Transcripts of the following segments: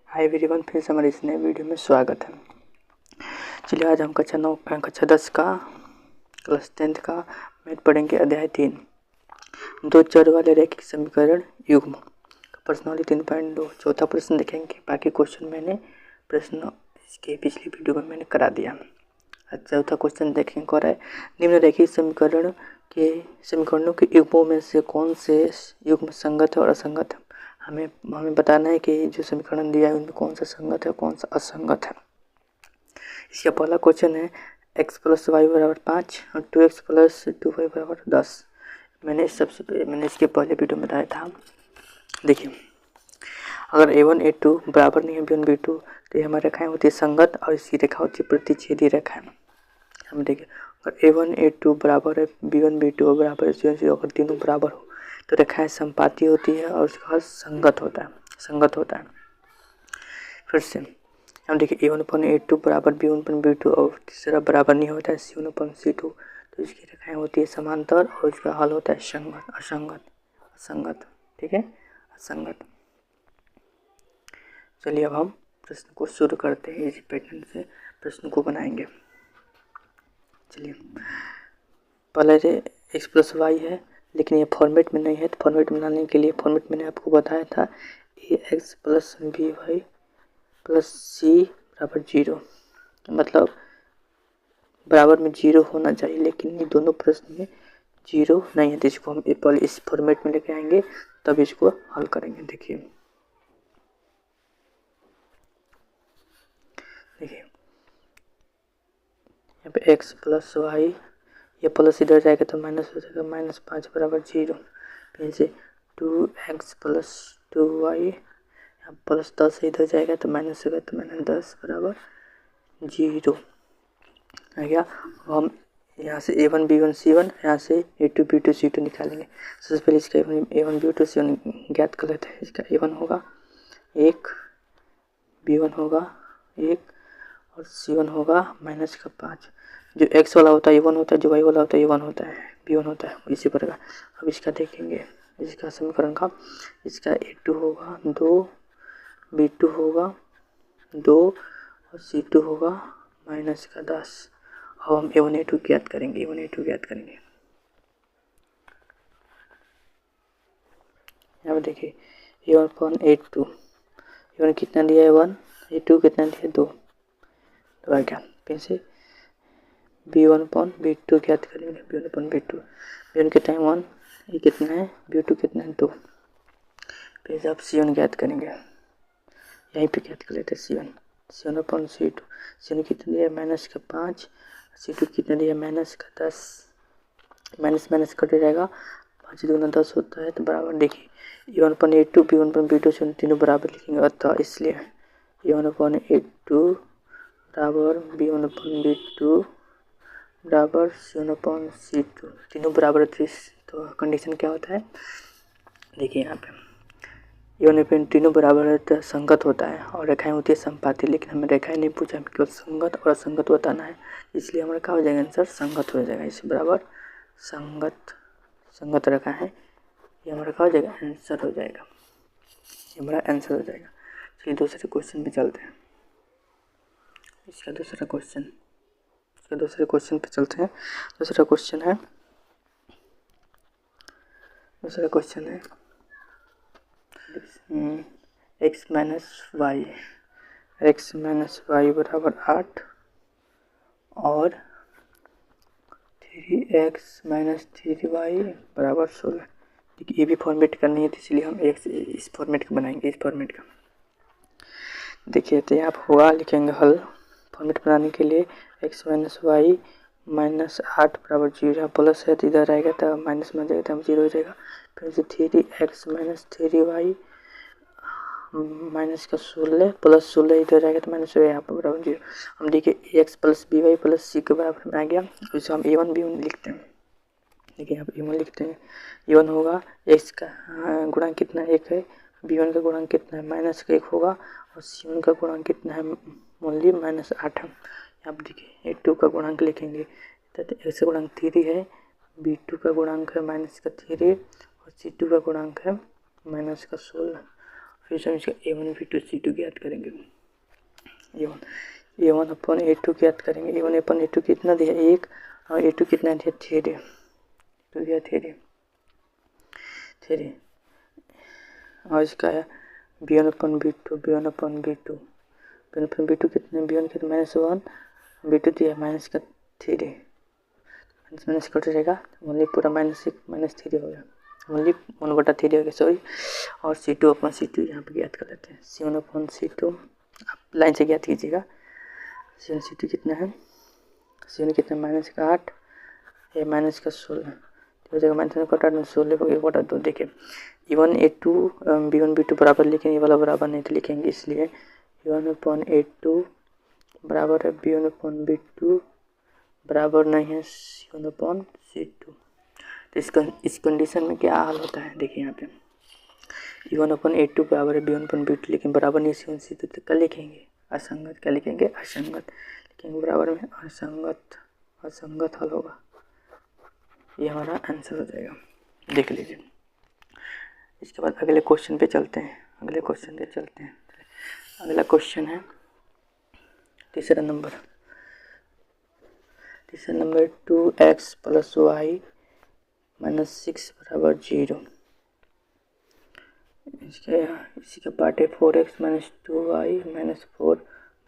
Hi everyone, फिर से हमारे इस नए वीडियो में स्वागत है। चलिए आज हम कक्षा 10 का क्लास 10th का मैथ पढ़ेंगे। अध्याय 3, दो चर वाले रैखिक समीकरण युग्म, प्रश्नावली 3.2। चौथा प्रश्न देखेंगे, बाकी क्वेश्चन मैंने प्रश्न इसके पिछली वीडियो में मैंने करा दिया। चौथा क्वेश्चन देखेंगे और है, निम्न रैखिक समीकरणों के युग्मों में से कौन से युग्म संगत है और असंगत है। हमें बताना है कि जो समीकरण दिया है उनमें कौन सा संगत है कौन सा असंगत है। इसका पहला क्वेश्चन है x + y = 5 और 2x + 2y = 10। मैंने इसके पहले वीडियो में बताया था। देखिए, अगर a1 a2 बराबर नहीं है b1 b2 तो ये हमारी रेखाएं होती है संगत और इसकी रेखा होती है प्रतिच्छेदी रेखाएं। हम देखिए, अगर a1 a2 बराबर है b1 b2 और बराबर है c1 c2, अगर तीनों बराबर हो तो रेखाएं संपाती होती है और उसका अर्थ संगत होता है। फिर से हम देखिए, a1/a2 बराबर b1/b2 और तीसरा बराबर नहीं होता है c1/c2, तो इसकी रेखाएं होती है समांतर और इसका हल होता है असंगत। ठीक है, असंगत। चलिए अब हम प्रश्न को शुरू करते हैं। इसी पैटर्न से प्रश्न को बनाएंगे। चलिए, पहले से x + y है, लेकिन ये फॉर्मेट में नहीं है। तो फॉर्मेट में लाने के लिए फॉर्मेट मैंने आपको बताया था ax + by + c = 0, मतलब बराबर में 0 होना चाहिए, लेकिन ये दोनों प्रश्न में 0 नहीं है। तो इसको हम पहले इस फॉर्मेट में लेके आएंगे, तब इसको हल करेंगे। देखिए यहाँ पे x + y, ये प्लस इधर जाएगा तो माइनस हो जाएगा, -5 = 0। फिर से 2x + 2y, यहाँ प्लस 10 इधर जाएगा तो माइनस होगा, तो -10 = 0 है क्या। हम यहाँ से a1 b1 c1, यहाँ से a2 b2 c2 निकालेंगे। सबसे पहले इसका a1 b2 c1 ज्ञात कर लेते हैं। इसका a1 होगा 1, b1 होगा 1 और c1 होगा -5। जो x वाला होता है a1 होता है, जो y वाला होता है a1 होता है, b1 होता है, इसी प्रकार। अब इसका देखेंगे, इसका समीकरण का, इसका a2 होगा 2, b2 होगा 2 और c2 होगा -10। अब हम a1 a2 ज्ञात करेंगे। यहाँ पर देखिए, a1/a2, a1 कितना दिया है 1, a2 कितना दिया है 2, तो आ गया। फिर से b1/b2 ज्ञात करेंगे। b1/b2, b1 कितना है 1, ये कितना है b2 कितना है 2। फिर से आप c1 ज्ञात करेंगे, यहीं पे ज्ञात कर लेते हैं c1/c2। c1 कितना दिया है -5, c2 कितना दिया है -10। माइनस कट जाएगा, 5 दूना 10 होता है, तो बराबर। देखिए a1/a2 b1/b2 से तीनों बराबर लिखेंगे, अतः इसलिए a1/a2 बराबर b1/b2 बराबर c1/c2, तीनों बराबर। तो कंडीशन क्या होता है, देखिए यहाँ पे a1 तीनों बराबर है तो संगत होता है और रेखाएं होती है संपाती, लेकिन हमें रेखाएं नहीं पूछा, हमें केवल संगत और असंगत बताना है। इसलिए हमारा क्या हो जाएगा, आंसर संगत हो जाएगा। इसी बराबर संगत रेखा है, ये हमारा क्या हो जाएगा, आंसर हो जाएगा। ये हमारा आंसर हो जाएगा। चलिए दूसरे क्वेश्चन पे चलते हैं। इसका दूसरे क्वेश्चन पे चलते हैं। दूसरा क्वेश्चन है x - y = 8 और 3x - 3y = 16। देखिए, ये भी फॉर्मेट करनी है, तो इसलिए हम इस फॉर्मेट का बनाएंगे। देखिए, तो यहाँ होगा, लिखेंगे हल। फॉर्मेट बनाने के लिए x - y -8 = 0, प्लस है तो इधर आएगा तो माइनस में जाएगा तो 0 हो जाएगा। फिर से 3x - 3y -16 प्लस 16 इधर आएगा तो माइनस हो गया, यहाँ पर बराबर 0। हम देखिए x + by + c के बराबर में आ गया, तो इसे हम a1 b1 लिखते हैं। देखिए यहाँ पर a1 लिखते हैं। a1 होगा x का गुणांक कितना 1 है, b1 का गुणांक कितना है -1 होगा और c1 का गुणांक कितना है मूल्य -8 है। यहाँ पर देखिए a2 का गुणांक लिखेंगे, तो x का गुणांक 3 है, b2 का गुणांक है -3 और c2 का गुणांक है -16। फिर से हम इसका A1 B2 C2 ज्ञात करेंगे। A1 अपन A2 ज्ञात करेंगे। A1 अपन A2 कितना दिया 1 और A2 कितना दिया 3 तो दिया 3 और इसका है B1 अपन B2 B1 अपन B2 B1 अपन B2 कितने B1 कितने -1 B2 दिया -3 माइनस कट जाएगा ओनली पूरा -3 हो गया ओनली 1/3 हो गया सॉरी। और C2 अपन C2 यहाँ पर ज्ञात कर लेते हैं। C1 अपन C2 आप लाइन से ज्ञात कीजिएगा। C1 C2 कितना है C1 कितना -8 ये -16 हो जाएगा -16/2 देखिए A1 A2 B1 B2 बराबर लिखेंगे ये वाला बराबर नहीं तो लिखेंगे इसलिए A1 अपन A2 बराबर है B1 अपन B2 बराबर नहीं है C1 अपन C2। तो इस कंडीशन में क्या हाल होता है देखिए यहाँ पे A1 अपन A2 बराबर है B1 अपन B2 लेकिन बराबर नहीं C1 C2 तो क्या लिखेंगे असंगत। क्या लिखेंगे असंगत लिखेंगे बराबर में असंगत हल होगा। ये हमारा आंसर हो जाएगा देख लीजिए। इसके बाद अगले क्वेश्चन पे चलते हैं। अगला क्वेश्चन है तीसरा नंबर 2x + y - 6 बराबर 0। इसी का पार्ट है 4x - 2y - 4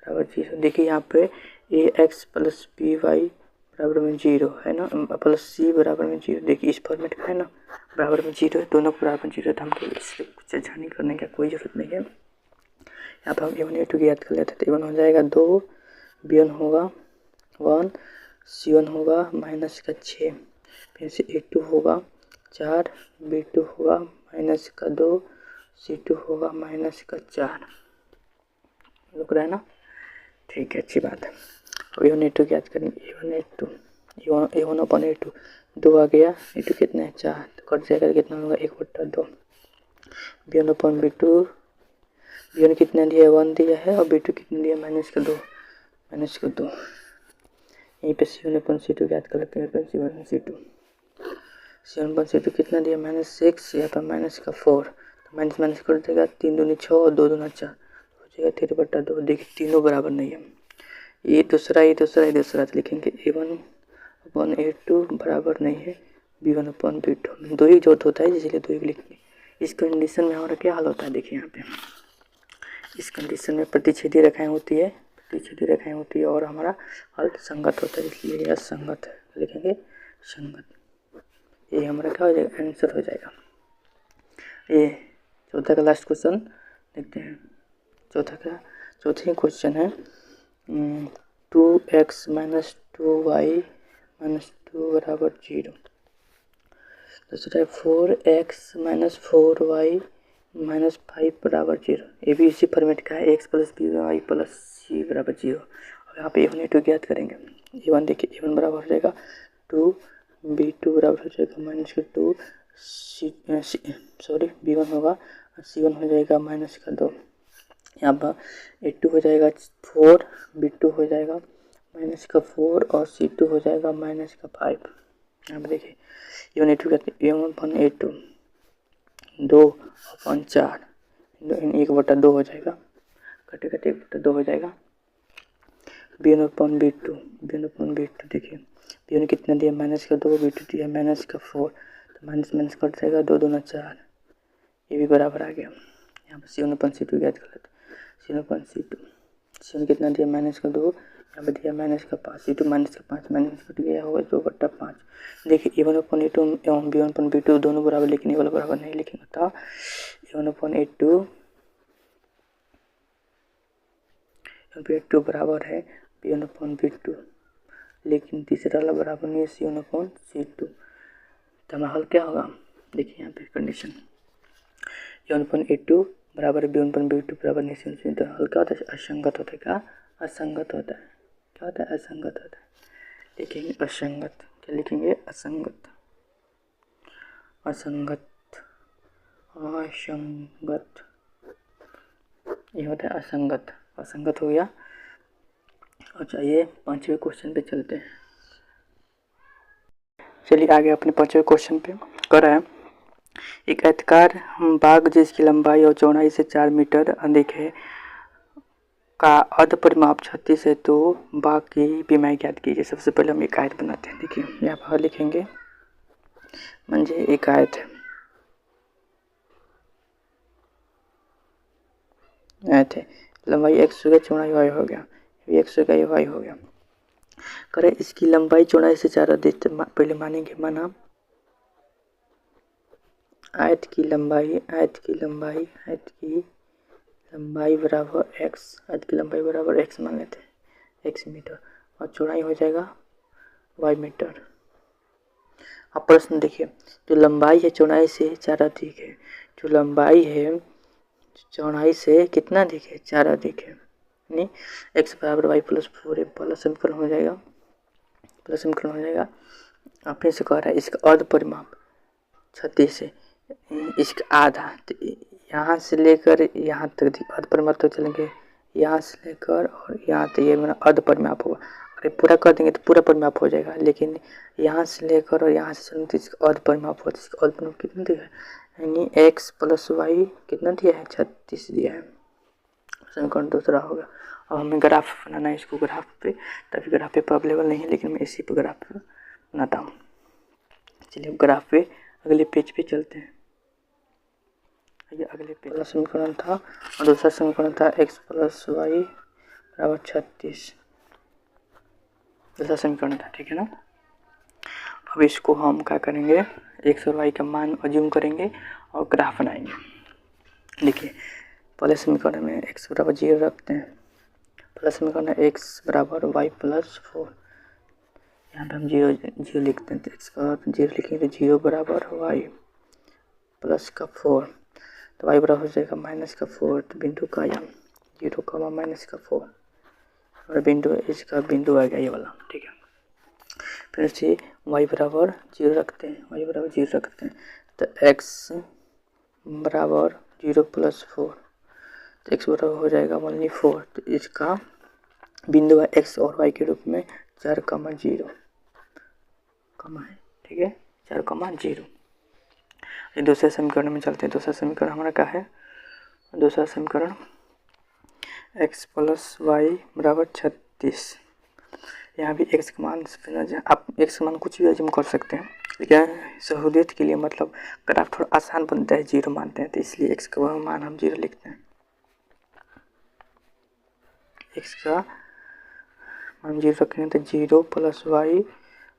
बराबर 0। देखिए यहाँ पे ax + by बराबर में 0 है ना प्लस c बराबर में 0। देखिए इस फॉर्मेट का है ना बराबर में 0 है दोनों बराबर 0 है तो हमको इससे कुछ जानी करने की कोई ज़रूरत नहीं है। यहाँ पर हम A1 A2 की याद कर लेते हैं तो A1 हो जाएगा 2 B1 होगा 1 C1 होगा -6 फिर से A2 होगा 4 B2 होगा -2 C2 होगा -4 रुक रहा है ना ठीक है अच्छी बात है। A1 A2 की याद करेंगे A1 अपन A2 2 आ गया A2 कितना है 4 तो कट जाएगा कितना होगा 1/2। B1 अपन B2 B1 कितना दिया 1 दिया है और B2 कितना दिया -2 यहीं पे C1 अपन C2 याद कर लेते हैं। C1 अपन C2 कितना दिया -6 यहाँ पर -4 तो माइनस कर देगा 3 दूनी 6 और 2 दूना 4 हो जाएगा 3/2। देखिए तीनों बराबर नहीं है ये दूसरा तो लिखेंगे A1 अपन A2 बराबर नहीं है B1 अपन B2 दो ही जोड़ होता है इसलिए 2 ही लिखेंगे। इस कंडीशन में हमारा क्या हाल होता है देखिए यहाँ पे इस कंडीशन में प्रतिच्छेदी रेखाएं होती है और हमारा हल संगत होता है इसलिए यह संगत है लिखेंगे संगत। ये हमारा क्या हो जाएगा आंसर हो जाएगा। ये चौथा का लास्ट क्वेश्चन देखते हैं। चौथा क्वेश्चन है 2x - 2y - 2 बराबर 0। दूसरा है 4x - 4y - 5 बराबर 0। ये भी इसी फॉर्मेट का है x + by + c बराबर 0। और यहाँ पे A1 A2 ज्ञात करेंगे। A1 देखिए A1 बराबर हो जाएगा 2 B2 बराबर हो जाएगा -2 B1 होगा C1 हो जाएगा -2। यहाँ पर A2 हो जाएगा 4 B2 हो जाएगा -4 और C2 हो जाएगा -5। यहाँ पर देखिए A1 A2 कहते हैं A1 अपन A2 2/4 1/2 हो जाएगा कटे 1/2 हो जाएगा। B1 अपन B2 देखिए B1 कितना दिया -2 B2 दिया -4 तो माइनस कट जाएगा 2 दूना 4 ये भी बराबर आ गया। यहाँ पर C1 अपन C2 याद कर लेते हैं। C1 कितना दिया -2 यहाँ पर दिया -5 C2 -5 माइनस कट गया होगा 2/5। देखिए A1 अपन A2 एवं B1 अपन B2 दोनों बराबर लेकिन ये वाला बराबर नहीं लिखेंगे था। A1 अपन A2 बराबर है B1 अपन B2 लेकिन तीसरा वाला बराबर नहीं है C1 अपन C2। तो हमारा हल क्या होगा देखिए यहाँ पे कंडीशन A1 अपन A2 बराबर है B1 अपन B2 बराबर नहीं C1 तो हल क्या होता है असंगत होता है। क्या असंगत होता है असंगत होता है लिखेंगे असंगत। क्या लिखेंगे असंगत ये होता है असंगत हो गया। और चलिए 5वें क्वेश्चन पे चलते हैं। चलिए आगे अपने 5वें क्वेश्चन पे कर रहे हैं एक आयताकार बाग जिसकी लंबाई और चौड़ाई से 4 मीटर अधिक है का अर्ध परिमाप 36 है, तो बाग की बीमाई ज्ञात कीजिए। सबसे पहले हम एक आयत बनाते हैं। देखिए यहाँ पर लिखेंगे म्हणजे एक आयत है, लंबाई x हो गया, चौड़ाई y हो गया, x हो गया, y हो गया। करें इसकी लंबाई चौड़ाई से 4 अधिक, पहले मानेंगे माना आयत की लंबाई बराबर x, आयत की लंबाई बराबर x मान लेते हैं, x मीटर, और चौड़ाई हो जाएगा y मीटर। अब प्रश्न देखिए, जो लंबाई है चौड़ाई से 4 अधिक है, जो लंबाई है चौड़ाई से कितना अधिक है, 4 अधिक है, यानी x बराबर वाई प्लस 4 पहला समीकरण हो जाएगा, अब फिर से कह रहा है इसका अर्ध परिमाप 36 है, इसका आधा, तो यहाँ से लेकर यहाँ तक अर्ध परिमाप तक चलेंगे, यहाँ से लेकर और यहाँ तक ये मेरा अर्ध परिमाप होगा। अगर पूरा कर देंगे तो पूरा परिमाप हो जाएगा, लेकिन यहाँ से लेकर और यहाँ से चलेंगे तो इसका अर्ध परिमाप होगा। इसका अर्ध परिमाप कितना दिया है, यानी x प्लस वाई कितना दिया है, 36 दिया है। समीकरण दूसरा होगा। अब हमें ग्राफ बनाना है इसको ग्राफ पे, तभी ग्राफ पे अवेलेबल नहीं है, लेकिन मैं इसी पे ग्राफ पे बनाता हूँ। चलिए ग्राफ पे अगले पेज पे चलते हैं। ये अगले पेज पहला समीकरण था और दूसरा समीकरण था x प्लस वाई बराबर 36, दूसरा समीकरण था, ठीक है ना। अब इसको हम क्या करेंगे, x और y का मान अज्यूम करेंगे और ग्राफ बनाएंगे। देखिए पहले समीकरण में x बराबर 0 रखते हैं, पहला समीकरण है x बराबर वाई प्लस 4, यहाँ पे हम 0 लिखते हैं, तो x का 0 लिखेंगे तो 0 बराबर वाई प्लस का 4, तो y बराबर हो जाएगा माइनस का 4, तो बिंदु का यहाँ 0 का माइनस का 4 और बिंदु इसका बिंदु आ गया ये वाला, ठीक है। फिर से y बराबर 0 रखते हैं, तो x बराबर 0 प्लस 4, तो x बराबर हो जाएगा ओनली 4, तो इसका बिंदु है x और y के रूप में 4, 0 है, ठीक है, 4, 0। ये दूसरे समीकरण में चलते हैं। दूसरा समीकरण हमारा क्या है, दूसरा समीकरण x प्लस वाई बराबर 36, यहाँ भी x का मान, आप x का मान कुछ भी अज्यूम कर सकते हैं, लेकिन सहूलियत के लिए मतलब ग्राफ थोड़ा आसान बनता है, 0 मानते हैं, तो इसलिए x का मान हम 0 लिखते हैं। x का मान 0 रखेंगे तो 0 प्लस वाई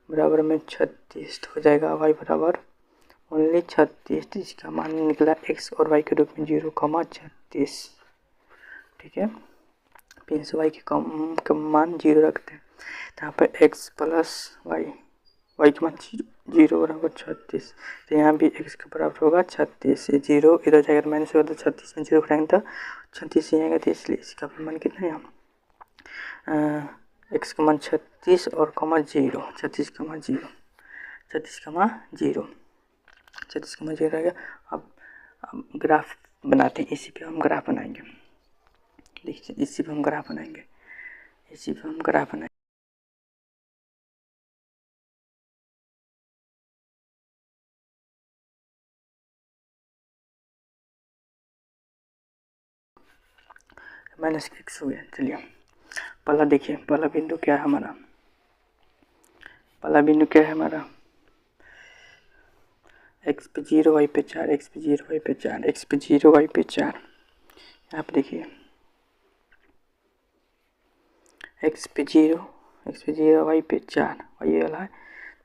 बराबर में 36 हो जाएगा, y बराबर ओनली 36, इसका मान निकला x और y के रूप में 0,36, ठीक है। फिर से y के मान 0 रखते हैं, तो यहाँ पर x प्लस वाई के मान 0 बराबर 36, तो यहाँ भी x के बराबर होगा 36, 0 इधर जाएगा तो माइनस होगा, तो 36 में 0 घटाएंगे तो 36 ही आएगा, तो इसलिए इसका भी मान कितना है, x का मान 36 और 0, 36,0 रहेगा। अब ग्राफ बनाते हैं, इसी पे हम ग्राफ बनाएंगे, देखिए इसी पे हम ग्राफ बनाएंगे। माइनस x हो गया। चलिए पहला देखिए, पहला बिंदु क्या है हमारा, x पे 0 y पे 4, x पे 0 y पे 4, x पे 0 y पे 4, यहाँ पे देखिए x पे 0 y पे 4, y वाला है,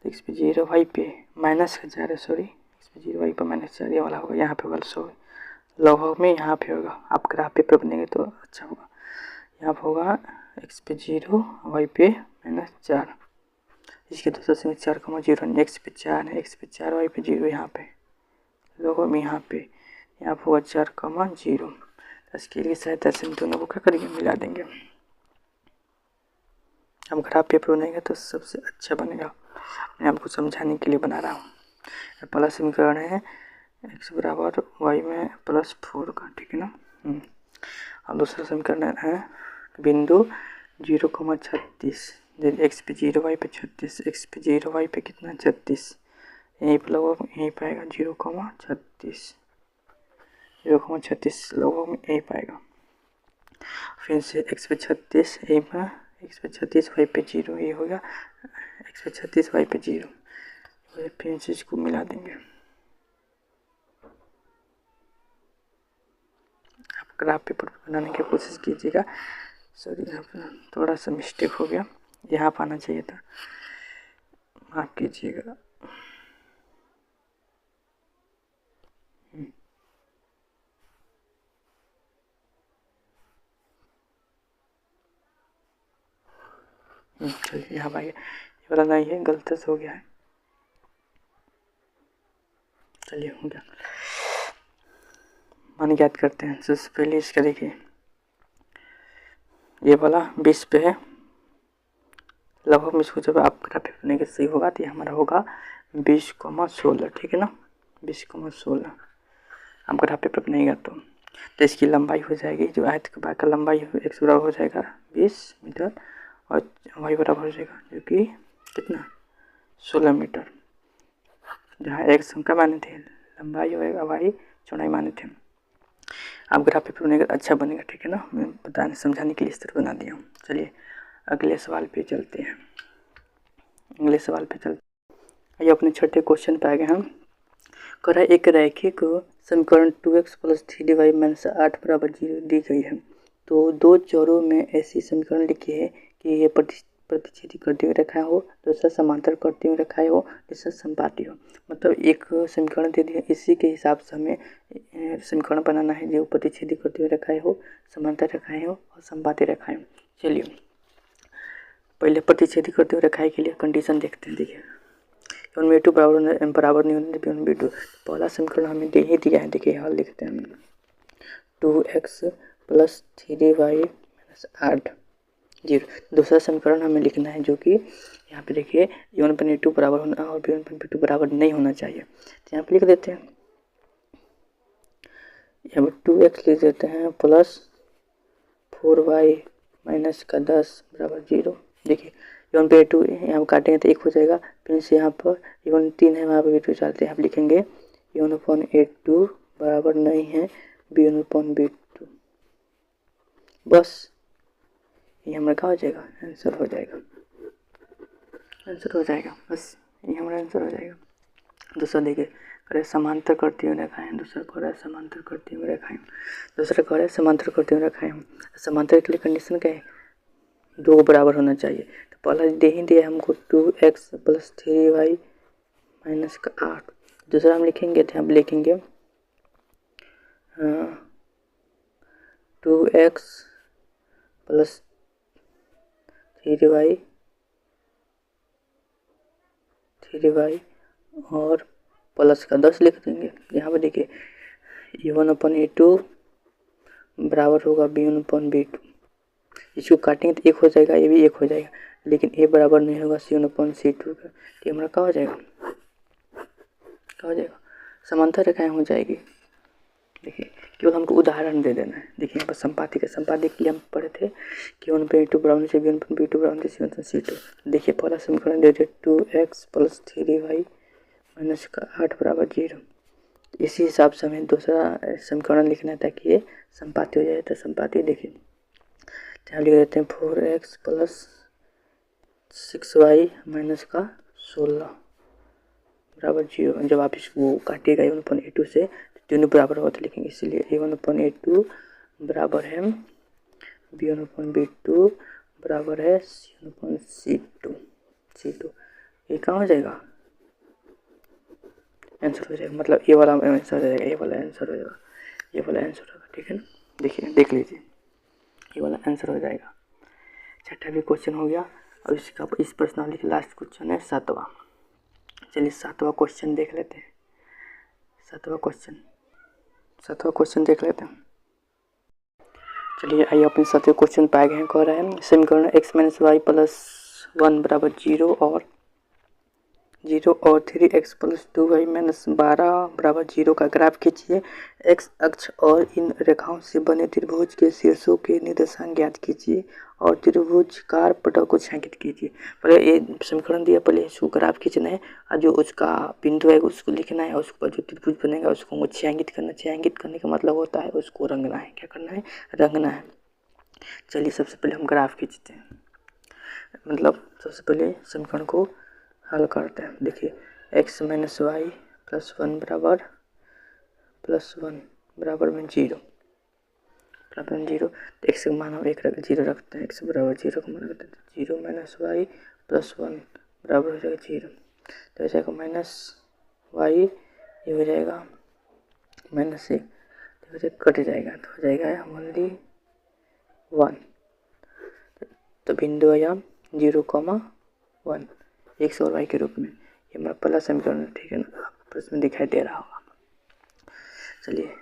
तो x पे 0 y पे माइनस का 4 है, सॉरी x पे 0 y पे माइनस 4 ये वाला होगा, यहाँ पे वाला सॉरी लगभग में यहाँ पे होगा, आप ग्राफ पेपर बनेंगे तो अच्छा होगा, यहाँ पे होगा x पे 0 y पे माइनस 4, इसके दूसरा से 4,0, x पे 4 है, x पे 4 y पे 0, यहाँ पे लगभग में यहाँ पे होगा 4,0। स्केल की सहायता से दोनों को क्या करेंगे, मिला देंगे। हम ग्राफ पेपर बनेंगे तो सबसे अच्छा बनेगा, मैं आपको समझाने के लिए बना रहा हूँ। पहला समीकरण है x बराबर y में प्लस 4 का, ठीक है ना। और दूसरा समीकरण है बिंदु 0,36, x पे 0 y पे 36, x पे 0 y पे कितना 36, यहीं पर लगभग यहीं पाएगा 0,36 लगभग में यहीं पाएगा। फिर से x पे 36 यहीं पर, x पे 36 y पे 0, ये हो गया x पे 36 y पे 0। फिर से इसको मिला देंगे। आप ग्राफ पेपर बनाने की कोशिश कीजिएगा। सॉरी, यहाँ पर थोड़ा सा मिस्टेक हो गया, यहाँ पर आना चाहिए था, माफ कीजिएगा। चलिए यहाँ आइए, ये वाला नहीं है, गलती से हो गया है। चलिए हो गया। मान ज्ञात करते हैं। सबसे पहले इसका देखिए, ये वाला 20 पे है, लगभग में इसको जब आप ग्राफ करने के सही होगा तो ये हमारा होगा 20,16, ठीक है ना, 20,16। आप ग्राफ पेपर बनाएगा तो इसकी लंबाई हो जाएगी, जो आयत के बाग का लंबाई x बराबर हो जाएगा 20 मीटर और y बराबर हो जाएगा जो कि कितना 16 मीटर, जहाँ x हम क्या माने थे, लंबाई होएगा, y चौड़ाई माने थे। आप ग्राफ पेपर बनेगा अच्छा बनेगा, ठीक है ना, मैं बताने समझाने के लिए इस तरह बना दिया हूँ। चलिए अगले सवाल पे चलते हैं। आइए अपने छठे क्वेश्चन पे आ गए हम। कह रहा है एक रैखिक समीकरण 2x + 3y - 8 = 0 दी गई है, तो दो चरों में ऐसी समीकरण लिखी है कि ये प्रतिच्छेदी करते हुए रखा हो, दूसरा समांतर करते हुए रखा हो, तीसरा संपाती हो। मतलब एक समीकरण दे दिया, इसी के हिसाब से हमें समीकरण बनाना है जो प्रतिच्छेदी करते हुए रखा हो, समांतर रखा हो और संपाती रखा हो। चलिए पहले प्रतिच्छेदी करते हुए रखा के लिए कंडीशन देखते हैं। देखिए v2 बराबर नहीं होने v2, पहला समीकरण हमें दे ही दिया है। देखिए हल लिखते हैं, 2x + 3y - 8 0। दूसरा समीकरण हमें लिखना है जो कि यहाँ पे देखिए v1/2 बराबर होना और v1/2 बराबर नहीं होना चाहिए, तो यहाँ पे लिख देते हैं, यहाँ पर 2x लिख देते हैं प्लस 4y - 10 बराबर 0। देखिए v1/2 यहाँ पर काटेंगे तो 1 हो जाएगा, फिर से यहाँ पर v1 3 है, वहाँ पर v2 चालते हैं, आप लिखेंगे v1/2 बराबर नहीं है v1/2, बस ये हमारा क्या हो जाएगा, आंसर हो जाएगा, बस ये हमारा आंसर हो जाएगा। दूसरा देखिए करे समांतर करते हुए रखा है, दूसरा करे समांतर करते हुए रखा है, समांतर के लिए कंडीशन क्या है, 2 बराबर होना चाहिए। तो पहला दे ही दिया हमको 2x + 3y - 8। दूसरा हम लिखेंगे तो हम लिखेंगे 2x + 3y और प्लस का 10 लिख देंगे। यहाँ पर देखिए a1/a2 बराबर होगा b1/b2, इसको काटेंगे तो 1 हो जाएगा, ये भी 1 हो जाएगा, लेकिन a बराबर नहीं होगा c1/c2 का, तो हमारा क्या हो जाएगा, समांतर रेखाएं हो जाएगी। देखिए केवल हमको उदाहरण दे देना है। देखिए यहाँ पर संपाती के लिए हम पढ़े थे कि v1/2 बराबर से v1/b2 बराबर से c1/c2। देखिए पहला समीकरण दे दिया 2x + 3y - 8 बराबर 0। इसी हिसाब से हमें दूसरा समीकरण लिखना है ताकि ये संपाती हो जाए। तो संपाती देखिए यहाँ लिख देते हैं 4x + 6y - 16 बराबर 0। जब आप इसको काटिएगा a1/a2 से दोनों बराबर होते लिखेंगे, इसलिए a1/a2 बराबर है b1/b2 बराबर है c1/c2। ये कहाँ हो जाएगा, आंसर हो जाएगा, मतलब ये वाला आंसर हो जाएगा, ये वाला आंसर होगा, ठीक है ना। देखिए देख लीजिए ये वाला आंसर हो जाएगा। छठा भी क्वेश्चन हो गया और इसका इस प्रश्नावली का लास्ट क्वेश्चन है 7वां। चलिए 7वां क्वेश्चन देख लेते हैं। 7वां क्वेश्चन देख लेते हैं। चलिए आइए अपने 7वें क्वेश्चन पे आ गए हैं। कह रहा है समीकरण x - y + 1 बराबर 0 और 0 और 3x प्लस 2y माइनस 12 बराबर 0 का ग्राफ खींचिए। x अक्ष और इन रेखाओं से बने त्रिभुज के शीर्षों के निर्देशांक ज्ञात कीजिए और त्रिभुजाकार पटल को छायांकित कीजिए। पहले ये समीकरण दिया, पहले इसको ग्राफ खींचना है और जो उसका बिंदु है उसको लिखना है और उसके बाद जो त्रिभुज बनेगा उसको छायांकित करना। छायांकित करने का मतलब होता है उसको रंगना है। क्या करना है? रंगना है। चलिए सबसे पहले हम ग्राफ खींचते हैं, मतलब सबसे पहले समीकरण को हल करते हैं। देखिए x माइनस वाई प्लस 1 बराबर में 0 बराबर में 0। तो x का मान हम 0 रखते हैं। x बराबर 0 का मान रखते हैं 0 माइनस वाई प्लस 1 बराबर हो जाएगा 0। तो हो जाएगा माइनस वाई, ये हो जाएगा माइनस 1, तो कट जाएगा, तो हो जाएगा ओनली 1। तो बिंदु है यहाँ 0,1 x और y के रूप में। ये हमारा पहला समीकरण है, ठीक है ना? आपको इसमें दिखाई दे रहा होगा। चलिए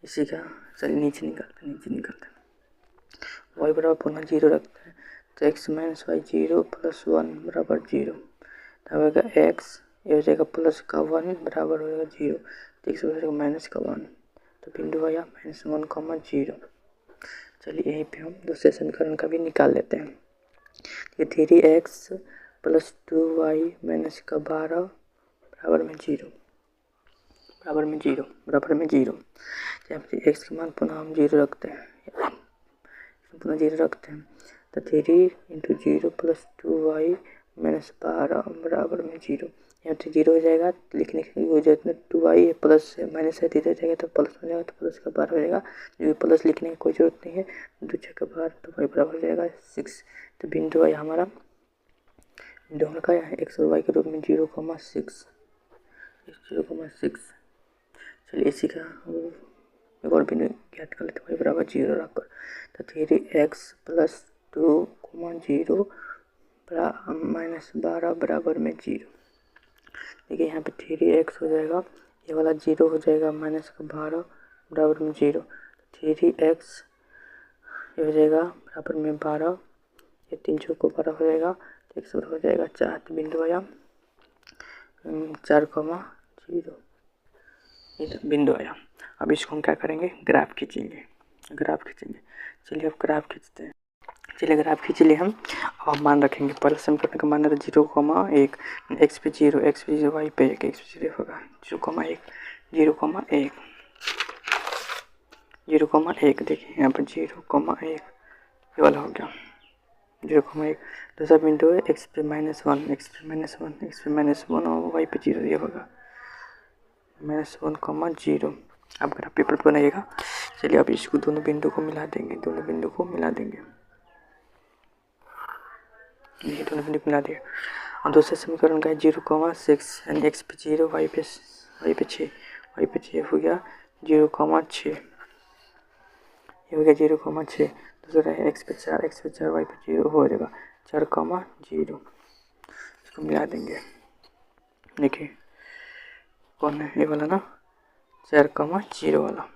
इसी का नीचे निकालते हैं। y बराबर पुनः 0 रखते हैं, तो x माइनस वाई 0 प्लस 1 बराबर 0। तब होगा x, ये हो जाएगा प्लस का 1 बराबर हो जाएगा 0, तो x हो जाएगा माइनस का 1। तो बिंदु आया -1,0। चलिए यहीं पे हम दूसरे समीकरण का भी निकाल लेते हैं। ये 3x प्लस 2y माइनस का 12 बराबर में 0 यहाँ पे x के मान पुनः हम 0 रखते हैं, तो 3 इंटू 0 प्लस 2y माइनस 12 बराबर में 0। यहाँ पे 0 हो जाएगा, लिखने की जरूरत नहीं, 2y प्लस है माइनस है, 0 हो जाएगा तो प्लस हो जाएगा, तो प्लस का 12 हो जाएगा। जो प्लस लिखने की कोई जरूरत नहीं है, 2 का 12, तो y बराबर हो जाएगा 6। तो बिंदु y हमारा का x और y के रूप में 0,6। चलिए इसी का एक और बिंदु ज्ञात कर लेते हैं, y बराबर 0 रखकर। तो 3x प्लस 2,0 माइनस 12 बराबर में 0। देखिए यहाँ पे 3x हो जाएगा, ये वाला 0 हो जाएगा, माइनस का 12 बराबर में 0। 3x ये हो जाएगा बराबर में 12, ये 3 चौको 12 हो जाएगा, तो x हो जाएगा 4। तो बिंदु आया 4,0, ये बिंदु आया। अब इसको हम क्या करेंगे? ग्राफ खींचेंगे। चलिए अब ग्राफ खींचते हैं। चलिए ग्राफ खींच लिए हम और मान रखेंगे। पहले समीकरण का मान है 0,1, x पे 0, y पे 1, x पे 0 होगा 0,1। देखिए यहाँ पर 0,1 ये वाला हो गया 0,1। दूसरा बिंदु है x पे -1 और y पे 0, ये होगा -1,0। अब ग्राफ पेपर पर बनाइएगा। चलिए अब इसको दोनों बिंदु को मिला देंगे, ये दोनों बिंदु मिला दिया। और दूसरे समीकरण का 0,6 यानी x पे 0, y पे 6 हो गया 0,6, ये हो गया 0,6। दूसरा है x पे 4, y पे 0 हो जाएगा 4,0। इसको मिला देंगे। देखिए कौन है? ये वाला ना, 4,0 वाला।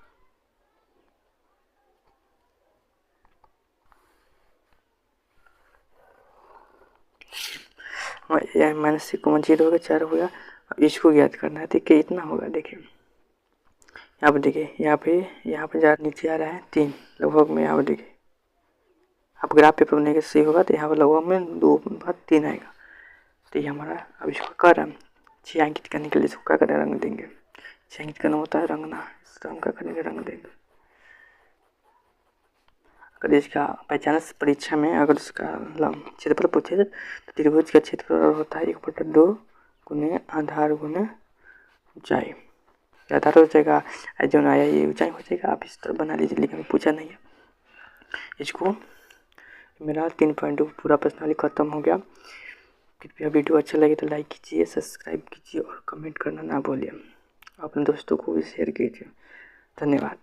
-6,0 हो गया, 4 हो गया। अब इसको ज्ञात करना है, तो कितना होगा? देखिए यहाँ पे देखिए, यहाँ पे ज़्यादा नीचे आ रहा है 3 लगभग में। यहाँ पे देखिए, अब ग्राफ पेपर बनने के सही होगा तो यहाँ पर लगभग में 2/3 आएगा। तो ये हमारा, अब इसको कर हम छायांकित करने के लिए इसको क्या करें? रंग देंगे। छायांकित करना होता है रंगना, इस रंग का करेंगे, रंग देंगे। अगर इसका बाई चांस परीक्षा में अगर इसका क्षेत्रफल पूछे तो त्रिभुज का क्षेत्रफल होता है 1/2 गुने आधार गुने ऊंचाई। आधार हो जाएगा, जो आया ये ऊंचाई हो जाएगा। आप इस तरह बना लीजिए, लेकिन पूछा नहीं है इसको। मेरा 3.2 पूरा प्रश्नावली खत्म हो गया। कृपया वीडियो अच्छा लगे तो लाइक कीजिए, सब्सक्राइब कीजिए और कमेंट करना ना भूलिए। अपने दोस्तों को भी शेयर कीजिए। धन्यवाद।